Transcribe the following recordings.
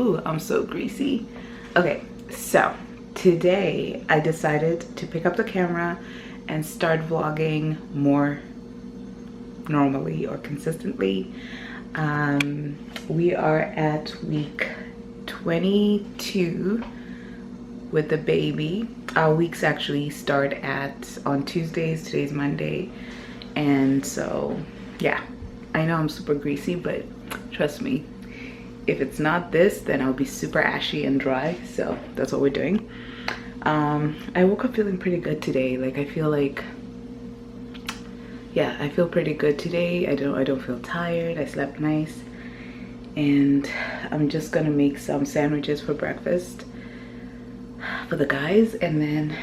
Ooh, I'm so greasy. Okay, so today I decided to pick up the camera and start vlogging more normally or consistently. We are at week 22 with the baby. Our weeks actually start on Tuesdays. Today's Monday, and so yeah, I know I'm super greasy, but trust me, if it's not this, then I'll be super ashy and dry. So that's what we're doing. I woke up feeling pretty good today. Like I feel like, yeah, I feel pretty good today. I don't feel tired. I slept nice, and I'm just gonna make some sandwiches for breakfast for the guys, and then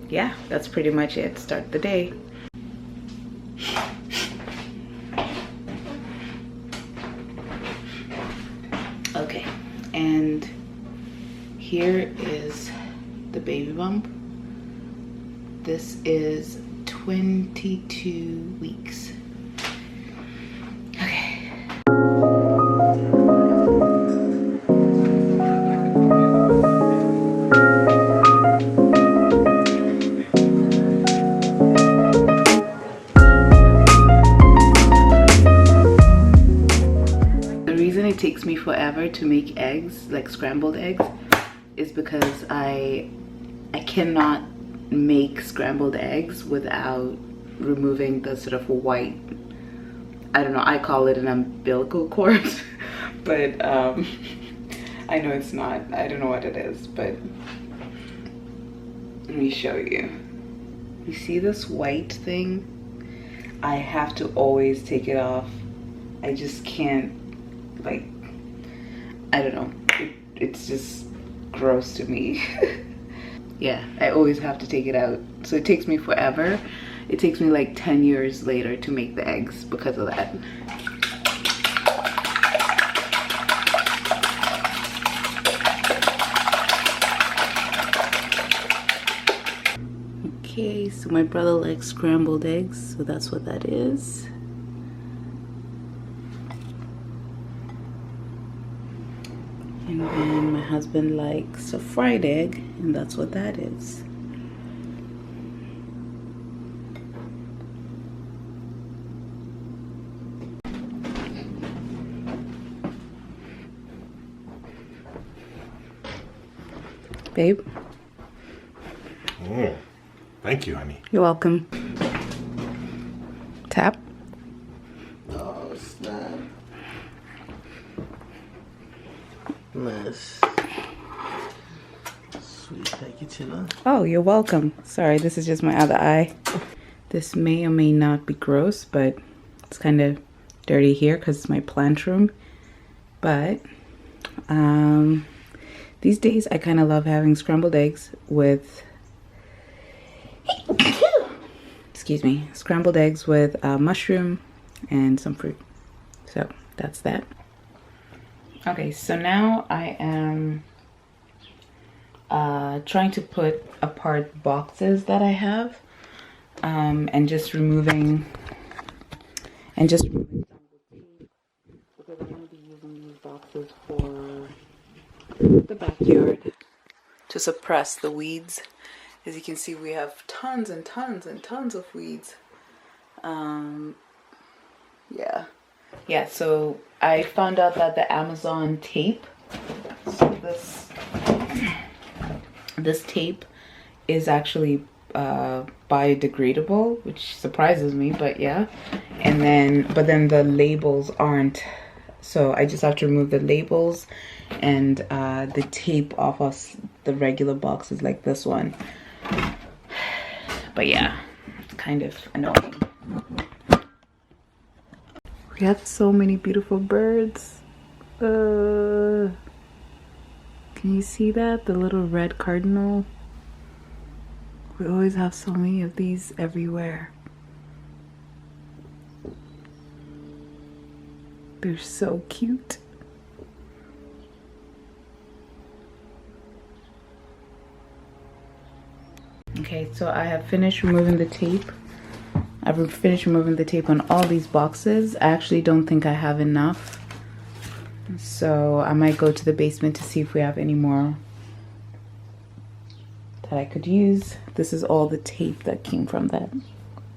yeah, that's pretty much it. Start the day. Okay, and here is the baby bump. This is 22 weeks. Okay. The reason it takes me forever to make eggs, like scrambled eggs, is because I cannot make scrambled eggs without removing the sort of white, I don't know, I call it an umbilical cord, but I know it's not. I don't know what it is, but let me show you. You see this white thing? I have to always take it off. I just can't, like, I don't know, it's just gross to me. Yeah, I always have to take it out. So it takes me forever. It takes me like 10 years later to make the eggs because of that. Okay, so my brother likes scrambled eggs, so that's what that is. And then my husband likes a fried egg, and that's what that is. Babe? Oh, thank you, honey. You're welcome. Tap. Oh, snap. Nice. Sweet, thank you, Tina. Oh, you're welcome. Sorry, this is just my other eye. This may or may not be gross, but it's kind of dirty here because it's my plant room. But these days I kind of love having scrambled eggs with, excuse me, scrambled eggs with mushroom and some fruit. So that's that. Okay, so now I am trying to put apart boxes that I have, and just removing some of the tape, because I'm going to be using these boxes for the backyard to suppress the weeds. As you can see, we have tons and tons and tons of weeds. Yeah, so I found out that the Amazon tape, so this tape is actually biodegradable, which surprises me, but yeah. But then the labels aren't, so I just have to remove the labels and the tape off of the regular boxes like this one. But yeah, it's kind of annoying. We have so many beautiful birds. Can you see that? The little red cardinal. We always have so many of these everywhere. They're so cute. Okay, so I have finished removing the tape. I've finished removing the tape on all these boxes. I actually don't think I have enough So I might go to the basement to see if we have any more that I could use. This is all the tape that came from that.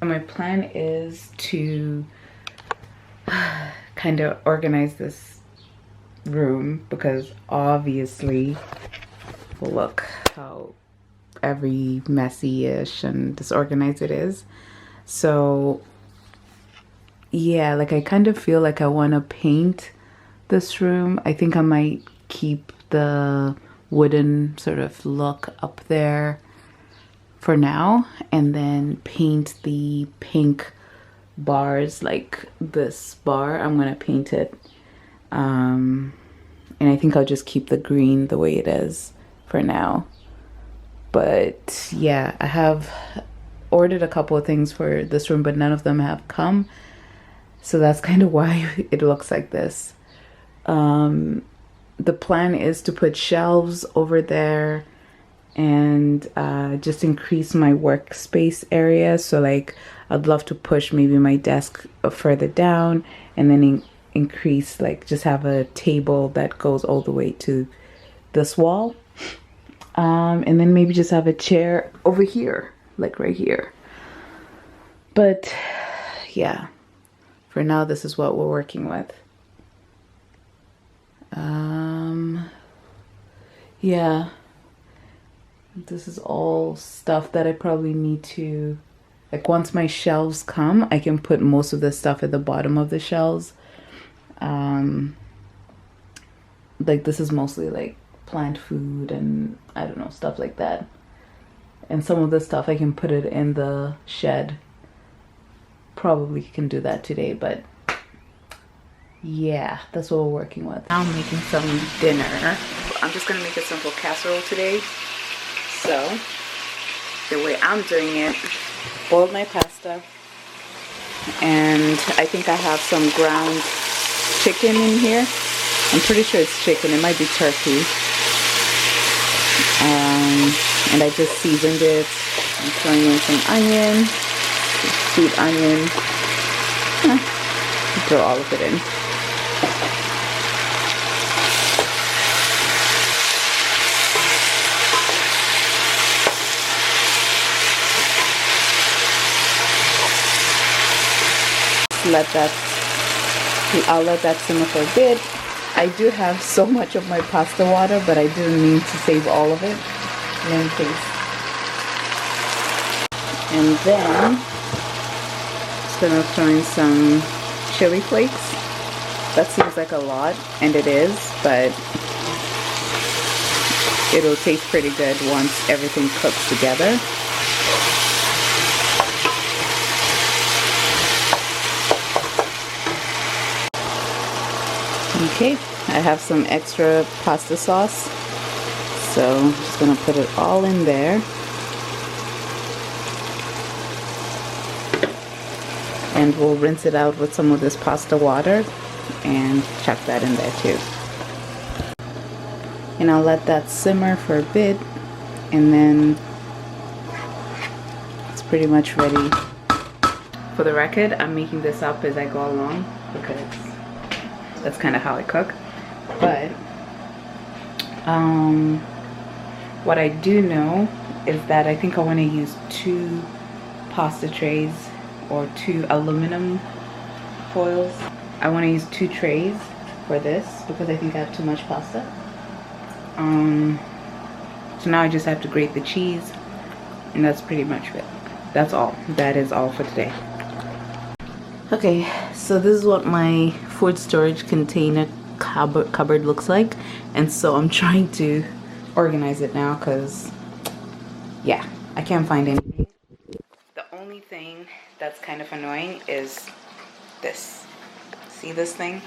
And my plan is to kind of organize this room because obviously, look how every messy-ish and disorganized it is. So yeah, like I kind of feel like I want to paint this room. I think I might keep the wooden sort of look up there for now, and then paint the pink bars, like this bar. I'm gonna paint it, and I think I'll just keep the green the way it is for now. But yeah, I have ordered a couple of things for this room, but none of them have come, so that's kind of why it looks like this. The plan is to put shelves over there and just increase my workspace area. So like I'd love to push maybe my desk further down, and then increase, like just have a table that goes all the way to this wall, and then maybe just have a chair over here, like right here. But yeah, for now this is what we're working with. Yeah, this is all stuff that I probably need to, like once my shelves come, I can put most of the stuff at the bottom of the shelves. Like this is mostly like plant food and I don't know, stuff like that. And some of the stuff I can put it in the shed. Probably can do that today, but yeah, that's what we're working with. Now I'm making some dinner. I'm just gonna make a simple casserole today. So the way I'm doing it, boiled my pasta, and I think I have some ground chicken in here. I'm pretty sure it's chicken, it might be turkey. And I just seasoned it. I'm throwing in some onion, sweet onion. Throw all of it in. I'll let that simmer for a bit. I do have so much of my pasta water, but I didn't mean to save all of it in any case. And then just gonna throw in some chili flakes. That seems like a lot, and it is, but it'll taste pretty good once everything cooks together. Okay, I have some extra pasta sauce, so I'm just gonna put it all in there. And we'll rinse it out with some of this pasta water and chuck that in there too. And I'll let that simmer for a bit, and then it's pretty much ready. For the record, I'm making this up as I go along because that's kind of how I cook. But what I do know is that I think I want to use 2 pasta trays or 2 aluminum foils. I want to use 2 trays for this because I think I have too much pasta. So now I just have to grate the cheese, and that's pretty much it. That's all. That is all for today. Okay, so this is what my food storage container cupboard looks like, and so I'm trying to organize it now because yeah, I can't find anything. The only thing that's kind of annoying is this. See this thing?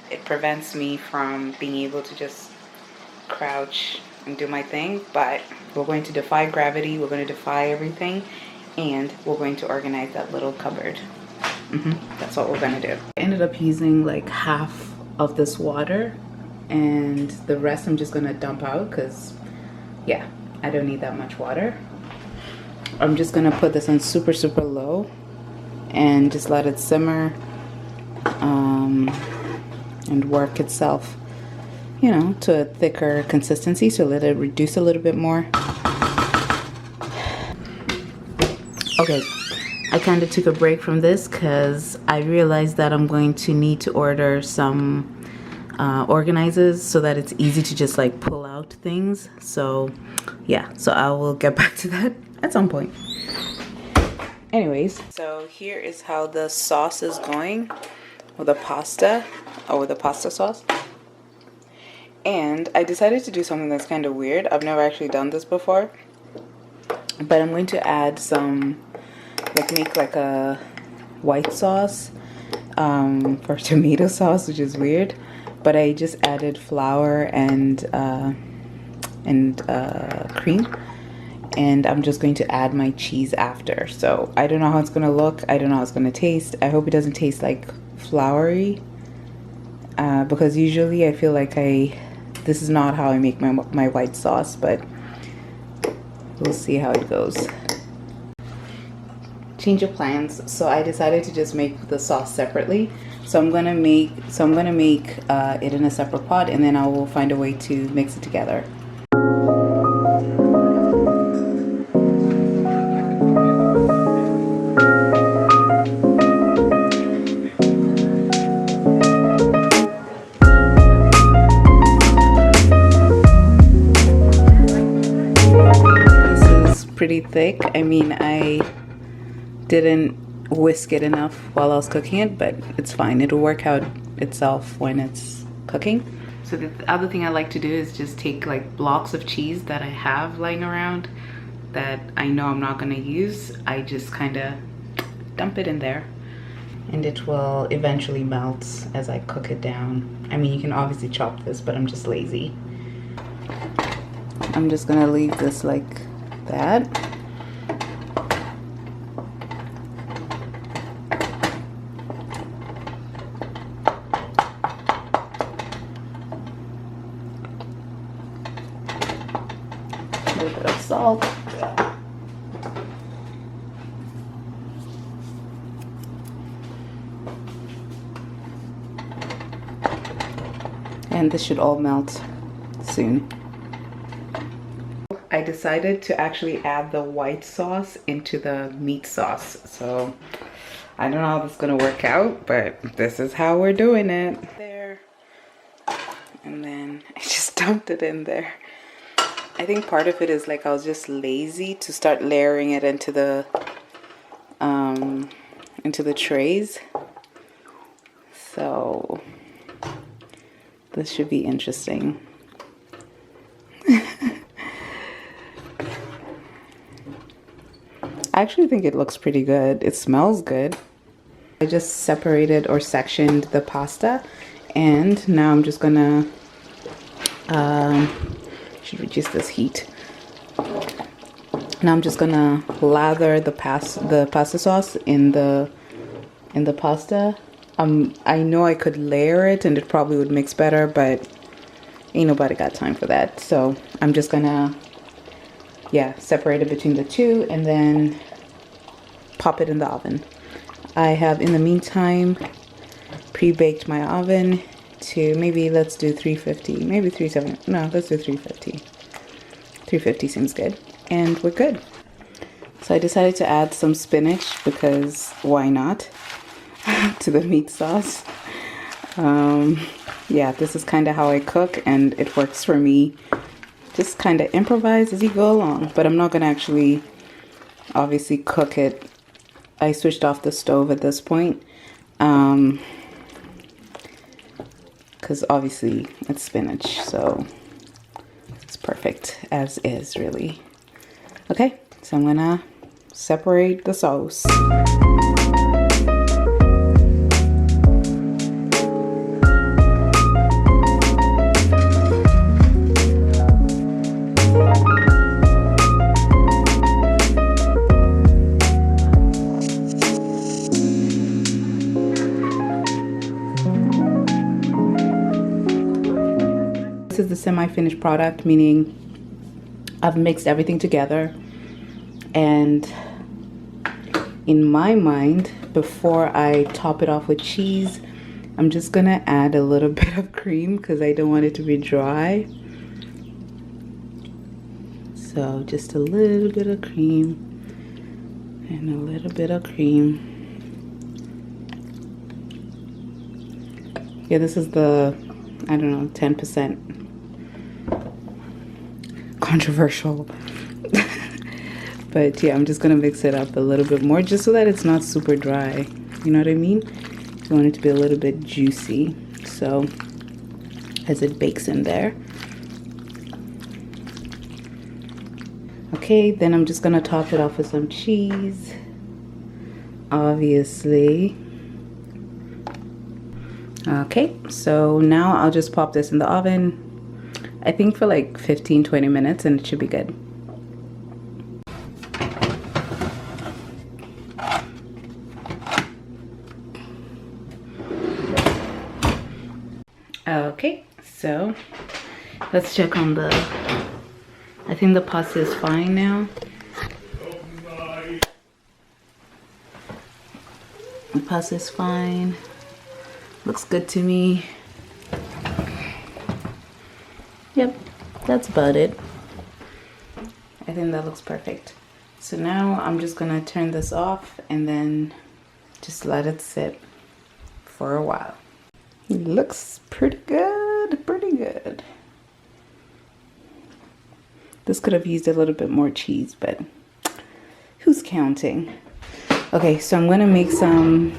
It prevents me from being able to just crouch and do my thing, but we're going to defy gravity, we're going to defy everything, and we're going to organize that little cupboard. That's what we're gonna do. I ended up using like half of this water, and the rest I'm just gonna dump out because yeah, I don't need that much water. I'm just gonna put this on super low and just let it simmer. and work itself, you know, to a thicker consistency, so let it reduce a little bit more. Okay, I kind of took a break from this because I realized that I'm going to need to order some organizers so that it's easy to just like pull out things. So yeah, so I will get back to that at some point. Anyways, so here is how the sauce is going with the pasta, or with the pasta sauce. And I decided to do something that's kind of weird. I've never actually done this before, but I'm going to add some, like make like a white sauce for tomato sauce, which is weird. But I just added flour and cream, and I'm just going to add my cheese after. So I don't know how it's gonna look. I don't know how it's gonna taste. I hope it doesn't taste like floury, because usually I feel like this is not how I make my white sauce, but we'll see how it goes. Change of plans. So I decided to just make the sauce separately. So I'm gonna make it in a separate pot, and then I will find a way to mix it together. This is pretty thick. I mean, I didn't whisk it enough while I was cooking it, but it's fine. It'll work out itself when it's cooking. So the other thing I like to do is just take like blocks of cheese that I have lying around that I know I'm not gonna use. I just kind of dump it in there, and it will eventually melt as I cook it down. I mean, you can obviously chop this, but I'm just lazy. I'm just gonna leave this like that. A little bit of salt. And this should all melt soon. I decided to actually add the white sauce into the meat sauce. So I don't know how this is gonna work out, but this is how we're doing it. There. And then I just dumped it in there. I think part of it is like I was just lazy to start layering it into the trays. So this should be interesting. I actually think it looks pretty good. It smells good. I just separated or sectioned the pasta, and now I'm just gonna should reduce this heat. Now I'm just gonna lather the pasta sauce in the pasta. I know I could layer it and it probably would mix better, but ain't nobody got time for that. So I'm just gonna, yeah, separate it between the two and then pop it in the oven. I have, in the meantime, pre-baked my oven to maybe, let's do 350, maybe 370, no, let's do 350. 350 seems good, and we're good. So I decided to add some spinach because why not, to the meat sauce. Yeah, this is kind of how I cook, and it works for me. Just kind of improvise as you go along, but I'm not gonna actually obviously cook it. I switched off the stove at this point because obviously it's spinach, so it's perfect as is, really. Okay, so I'm gonna separate the sauce. This is the semi-finished product, meaning I've mixed everything together, and in my mind, before I top it off with cheese, I'm just gonna add a little bit of cream because I don't want it to be dry. So just a little bit of cream and a little bit of cream. Yeah, this is the, I don't know, 10% controversial. But yeah, I'm just gonna mix it up a little bit more just so that it's not super dry. You know what I mean? You want it to be a little bit juicy. So as it bakes in there. Okay, then I'm just gonna top it off with some cheese, obviously. Okay, so now I'll just pop this in the oven, I think for like 15-20 minutes, and it should be good. Okay, so let's check on the, I think the pasta is fine now. The pasta is fine. Looks good to me. Yep, that's about it. I think that looks perfect. So now I'm just gonna turn this off and then just let it sit for a while. It looks pretty good, pretty good. This could have used a little bit more cheese, but who's counting? Okay, so I'm gonna make some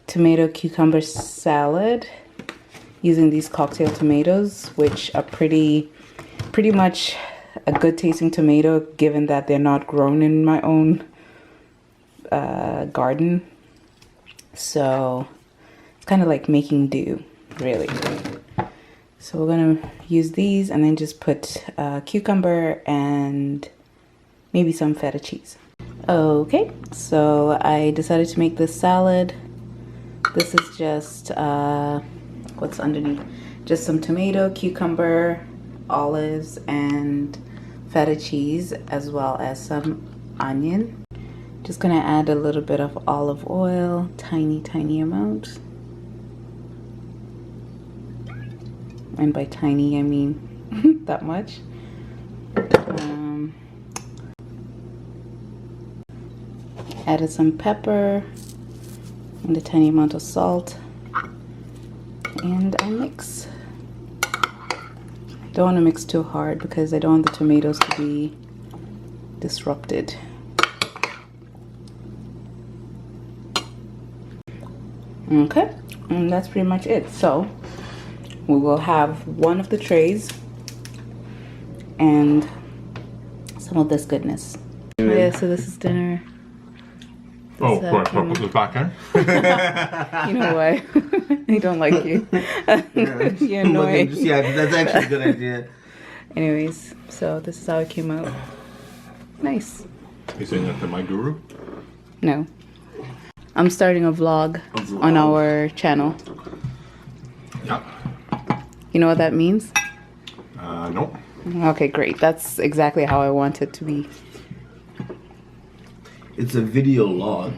tomato cucumber salad using these cocktail tomatoes, which are pretty much a good tasting tomato, given that they're not grown in my own garden. So it's kind of like making do, really. So we're gonna use these and then just put cucumber and maybe some feta cheese. Okay, so I decided to make this salad. This is just what's underneath, just some tomato, cucumber, olives, and feta cheese, as well as some onion. Just gonna add a little bit of olive oil, tiny amount. And by tiny, I mean that much. Added some pepper and a tiny amount of salt. And I mix. Don't want to mix too hard because I don't want the tomatoes to be disrupted. Okay, and that's pretty much it. So we will have one of the trays and some of this goodness. Yeah, so this is dinner. Oh, right, I'll put this back in. You know why? I don't like you. You're annoying. Yeah, that's actually a good idea. Anyways, so this is how it came out. Nice. You saying that to my guru? No. I'm starting a vlog on our channel. Yeah. You know what that means? Nope. Okay, great. That's exactly how I want it to be. It's a video log.